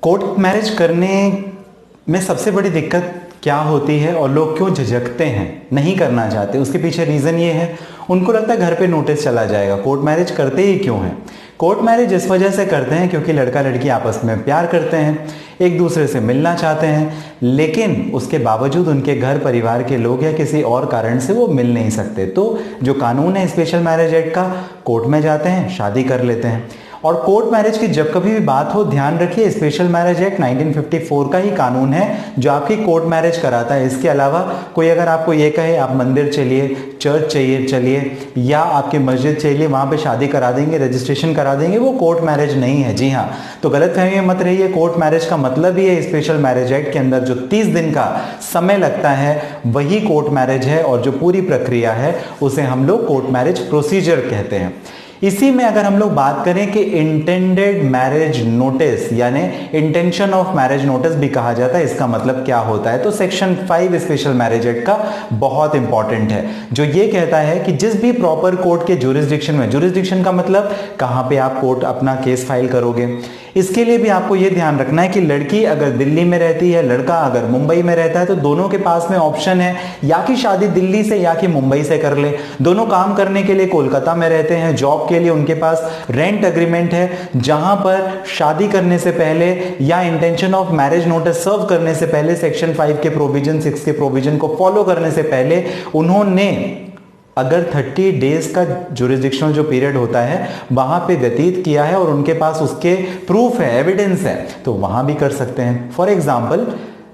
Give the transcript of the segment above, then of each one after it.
Court marriage करने में सबसे बड़ी दिक्कत क्या होती है और लोग क्यों झिझकते हैं, नहीं करना चाहते? उसके पीछे रीज़न ये है, उनको लगता है घर पे नोटिस चला जाएगा। कोर्ट मैरिज करते ही क्यों हैं? कोर्ट मैरिज इस वजह से करते हैं क्योंकि लड़का लड़की आपस में प्यार करते हैं, एक दूसरे से मिलना चाहते हैं, लेकिन उसके बावजूद उनके घर परिवार के लोग या किसी और कारण से वो मिल नहीं सकते। तो जो कानून है स्पेशल मैरिज एक्ट का, कोर्ट में जाते हैं, शादी कर लेते हैं। और कोर्ट मैरिज की जब कभी भी बात हो, ध्यान रखिए स्पेशल मैरिज एक्ट 1954 का ही कानून है जो आपकी कोर्ट मैरिज कराता है। इसके अलावा कोई अगर आपको ये कहे आप मंदिर चलिए, चर्च चाहिए चलिए, या आपकी मस्जिद चलिए, वहां पे शादी करा देंगे, रजिस्ट्रेशन करा देंगे, वो कोर्ट मैरिज नहीं है। जी हाँ, तो गलतफहमी में मत रहिए। कोर्ट मैरिज का मतलब ही है स्पेशल मैरिज एक्ट के अंदर जो 30 दिन का समय लगता है वही कोर्ट मैरिज है, और जो पूरी प्रक्रिया है उसे हम लोग कोर्ट मैरिज प्रोसीजर कहते हैं। इसी में अगर हम लोग बात करें कि इंटेंडेड मैरिज नोटिस यानी इंटेंशन ऑफ मैरिज नोटिस भी कहा जाता है, इसका मतलब क्या होता है? तो सेक्शन 5 स्पेशल मैरिज एक्ट का बहुत इंपॉर्टेंट है, जो ये कहता है कि जिस भी प्रॉपर कोर्ट के जुरिस्डिक्शन में, जुरिस्डिक्शन का मतलब कहां पे आप कोर्ट अपना केस फाइल करोगे, इसके लिए भी आपको यह ध्यान रखना है कि लड़की अगर दिल्ली में रहती है, लड़का अगर मुंबई में रहता है, तो दोनों के पास में ऑप्शन है या कि शादी दिल्ली से या कि मुंबई से कर ले। दोनों काम करने के लिए कोलकाता में रहते हैं, जॉब के लिए उनके पास रेंट एग्रीमेंट है, जहां पर शादी करने से पहले या intention of marriage notice serve करने से पहले सेक्शन 5 के प्रोविजन, 6 के प्रोविजन को फॉलो करने से पहले उन्होंने अगर 30 डेज का जुरिस्डिक्शनल जो पीरियड होता है वहां पे व्यतीत किया है और उनके पास उसके प्रूफ है, एविडेंस है, तो वहां भी कर सकते हैं। फॉर एग्जाम्पल,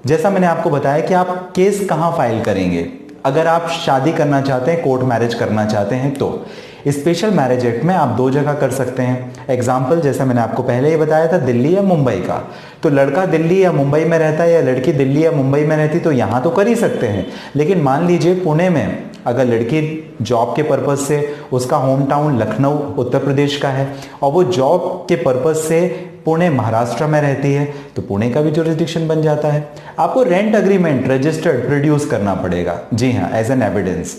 जैसा मैंने आपको बताया कि आप केस कहां फाइल करेंगे अगर आप शादी करना चाहते हैं, कोर्ट मैरिज करना चाहते हैं, तो स्पेशल मैरिज एक्ट में आप 2 जगह कर सकते हैं। एग्जाम्पल जैसे मैंने आपको पहले ही बताया था, दिल्ली या मुंबई का, तो लड़का दिल्ली या मुंबई में रहता है या लड़की दिल्ली या मुंबई में रहती, तो यहां तो कर ही सकते हैं। लेकिन मान लीजिए पुणे में अगर लड़की जॉब के पर्पज से, उसका होम टाउन लखनऊ उत्तर प्रदेश का है और वो जॉब के पर्पज से पुणे महाराष्ट्र में रहती है, तो पुणे का भी जुरिस्डिक्शन बन जाता है। आपको रेंट एग्रीमेंट रजिस्टर्ड प्रोड्यूस करना पड़ेगा, जी हाँ, एज एन एविडेंस।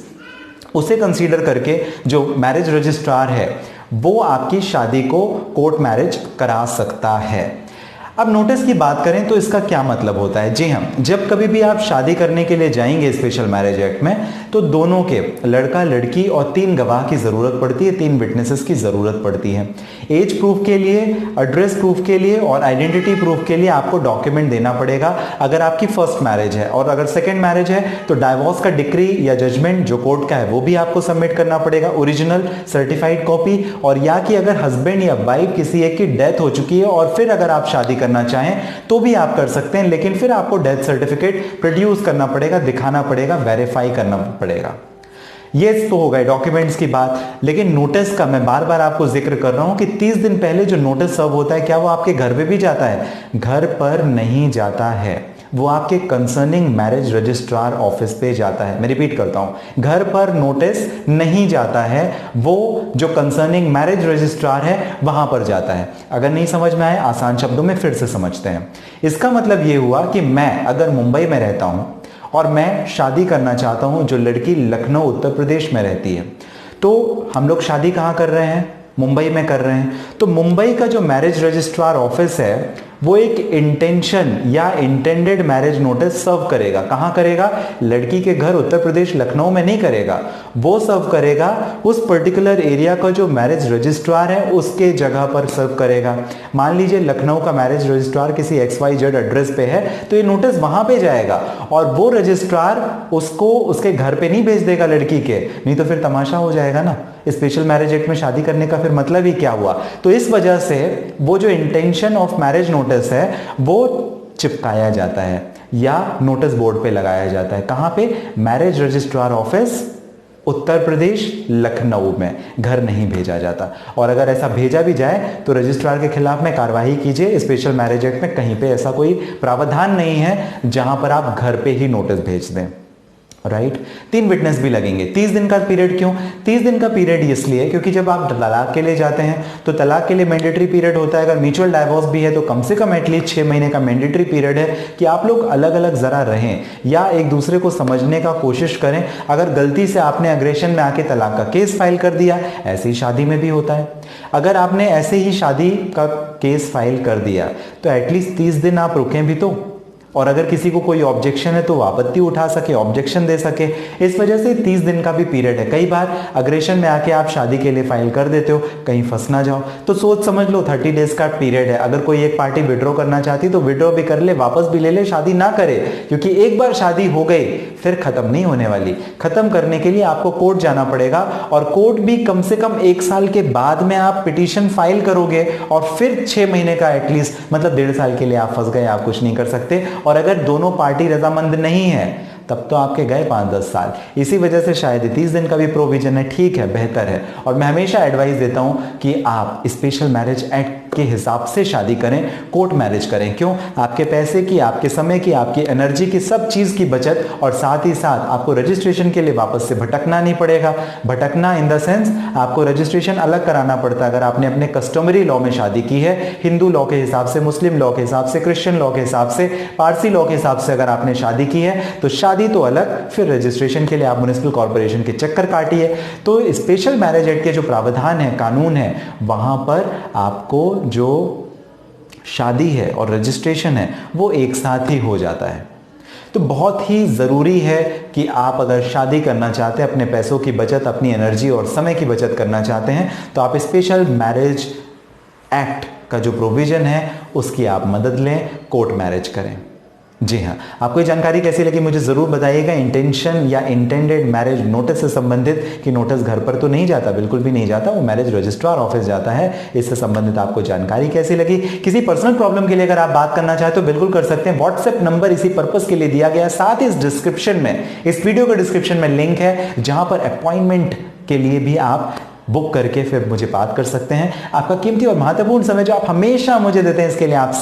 उसे कंसीडर करके जो मैरिज रजिस्ट्रार है वो आपकी शादी को कोर्ट मैरिज करा सकता है। अब नोटिस की बात करें तो इसका क्या मतलब होता है? जी हाँ, जब कभी भी आप शादी करने के लिए जाएंगे स्पेशल मैरिज एक्ट में, तो दोनों के, लड़का लड़की और 3 गवाह की जरूरत पड़ती है, 3 विटनेसेस की जरूरत पड़ती है। एज प्रूफ के लिए, एड्रेस प्रूफ के लिए और आइडेंटिटी प्रूफ के लिए आपको डॉक्यूमेंट देना पड़ेगा अगर आपकी फर्स्ट मैरिज है। और अगर सेकेंड मैरिज है तो डाइवोर्स का डिक्री या जजमेंट जो कोर्ट का है वो भी आपको सबमिट करना पड़ेगा, ओरिजिनल सर्टिफाइड कॉपी। और या कि अगर हस्बैंड या वाइफ किसी एक की डेथ हो चुकी है और फिर अगर आप शादी करना चाहें तो भी आप कर सकते हैं, लेकिन फिर आपको डेथ सर्टिफिकेट प्रोड्यूस करना पड़ेगा, दिखाना पड़ेगा, वेरीफाई करना पड़ेगा। ये तो हो गए डॉक्यूमेंट्स की बात। लेकिन नोटिस का मैं बार बार आपको जिक्र कर रहा हूं कि 30 दिन पहले जो नोटिस सर्व होता है, क्या वो आपके घर पे भी जाता है? घर पर नहीं जाता है, वो आपके कंसर्निंग मैरिज रजिस्ट्रार ऑफिस पे जाता है। मैं रिपीट करता हूं, घर पर नोटिस नहीं जाता है, वो जो कंसर्निंग मैरिज रजिस्ट्रार है वहां पर जाता है। अगर नहीं समझ में आए, आसान शब्दों में फिर से समझते हैं। इसका मतलब ये हुआ कि मैं अगर मुंबई में रहता हूं और मैं शादी करना चाहता हूं, जो लड़की लखनऊ उत्तर प्रदेश में रहती है, तो हम लोग शादी कहां कर रहे हैं? मुंबई में कर रहे हैं। तो मुंबई का जो मैरिज रजिस्ट्रार ऑफिस है वो एक इंटेंशन या इंटेंडेड मैरिज नोटिस सर्व करेगा। कहां करेगा? लड़की के घर उत्तर प्रदेश लखनऊ में नहीं करेगा, वो सर्व करेगा उस पर्टिकुलर एरिया का जो मैरिज रजिस्ट्रार है उसके जगह पर सर्व करेगा। मान लीजिए लखनऊ का मैरिज रजिस्ट्रार किसी XYZ एड्रेस पे है, तो ये नोटिस वहां पे जाएगा और वो रजिस्ट्रार उसको उसके घर पे नहीं भेज देगा लड़की के, नहीं तो फिर तमाशा हो जाएगा ना। स्पेशल मैरिज एक्ट में शादी करने का फिर मतलब ही क्या हुआ? तो इस वजह से वो जो इंटेंशन ऑफ मैरिज नोटिस है वो चिपकाया जाता है या नोटिस बोर्ड पे लगाया जाता है। कहां पे? Marriage registrar office Uttar Pradesh Lucknow में। घर नहीं भेजा जाता। और अगर ऐसा भेजा भी जाए तो रजिस्ट्रार के खिलाफ में कार्रवाई कीजिए। स्पेशल मैरिज एक्ट में कहीं पे ऐसा कोई प्रावधान नहीं है जहां पर आप घर पे ही नोटिस भेज दें। राइट 3 विटनेस भी लगेंगे। 30 दिन का पीरियड क्यों? 30 दिन का पीरियड इसलिए क्योंकि जब आप तलाक के लिए जाते हैं तो तलाक के लिए मैंडेटरी पीरियड होता है। अगर म्यूचुअल डाइवोर्स भी है तो कम से कम एटलीस्ट 6 महीने का मैंडेटरी पीरियड है कि आप लोग अलग अलग जरा रहें या एक दूसरे को समझने का कोशिश करें। अगर गलती से आपने अग्रेशन में आके तलाक का केस फाइल कर दिया, ऐसे ही शादी में भी होता है, अगर आपने ऐसे ही शादी का केस फाइल कर दिया तो एटलीस्ट 30 दिन आप रुकें भी तो, और अगर किसी को कोई ऑब्जेक्शन है तो वो आपत्ति उठा सके, ऑब्जेक्शन दे सके। इस वजह से 30 दिन का भी पीरियड है। कई बार अग्रेशन में आके आप शादी के लिए फाइल कर देते हो, कहीं फंस ना जाओ, तो सोच समझ लो 30 डेज का पीरियड है। अगर कोई एक पार्टी विड्रॉ करना चाहती तो विड्रॉ भी कर ले, वापस भी ले ले, शादी ना करे, क्योंकि एक बार शादी हो गई फिर खत्म नहीं होने वाली। खत्म करने के लिए आपको कोर्ट जाना पड़ेगा, और कोर्ट भी कम से कम 1 साल के बाद में आप पिटीशन फाइल करोगे, और फिर 6 महीने का एटलीस्ट मतलब 1.5 साल के लिए आप फंस गए, आप कुछ नहीं कर सकते। और अगर दोनों पार्टी रजामंद नहीं है तब तो आपके गए 5-10 साल। इसी वजह से शायद 30 दिन का भी प्रोविजन है, ठीक है, बेहतर है। और मैं हमेशा एडवाइस देता हूं कि आप स्पेशल मैरिज एक्ट के हिसाब से शादी करें, कोर्ट मैरिज करें। क्यों? आपके पैसे की, आपके समय की, आपकी एनर्जी की, सब चीज की बचत, और साथ ही साथ आपको रजिस्ट्रेशन के लिए वापस से भटकना नहीं पड़ेगा। भटकना इन द सेंस आपको रजिस्ट्रेशन अलग कराना पड़ता है अगर आपने अपने कस्टमरी लॉ में शादी की है, हिंदू लॉ के हिसाब से, मुस्लिम लॉ के हिसाब से, क्रिश्चियन लॉ के हिसाब से, पारसी लॉ के हिसाब से अगर आपने शादी की है तो शादी तो अलग, फिर रजिस्ट्रेशन के लिए आप म्युनिसिपल कॉर्पोरेशन के चक्कर काटिए। तो स्पेशल मैरिज एक्ट के जो प्रावधान है, कानून है, वहां पर आपको जो शादी है और रजिस्ट्रेशन है वो एक साथ ही हो जाता है। तो बहुत ही ज़रूरी है कि आप अगर शादी करना चाहते हैं, अपने पैसों की बचत, अपनी एनर्जी और समय की बचत करना चाहते हैं, तो आप स्पेशल मैरिज एक्ट का जो प्रोविज़न है उसकी आप मदद लें, कोर्ट मैरिज करें। जी हाँ, आपको ये जानकारी कैसी लगी मुझे ज़रूर बताइएगा। इंटेंशन या इंटेंडेड मैरिज नोटिस से संबंधित, कि नोटिस घर पर तो नहीं जाता, बिल्कुल भी नहीं जाता, वो मैरिज रजिस्ट्रार ऑफिस जाता है, इससे संबंधित आपको जानकारी कैसी लगी। किसी पर्सनल प्रॉब्लम के लिए अगर आप बात करना चाहें तो बिल्कुल कर सकते हैं। व्हाट्सएप नंबर इसी पर्पस के लिए दिया गया है। साथ ही इस डिस्क्रिप्शन में, इस वीडियो के डिस्क्रिप्शन में लिंक है जहां पर अपॉइंटमेंट के लिए भी आप बुक करके फिर मुझे बात कर सकते हैं। आपका कीमती और महत्वपूर्ण समय जो आप हमेशा मुझे देते हैं, इसके लिए आप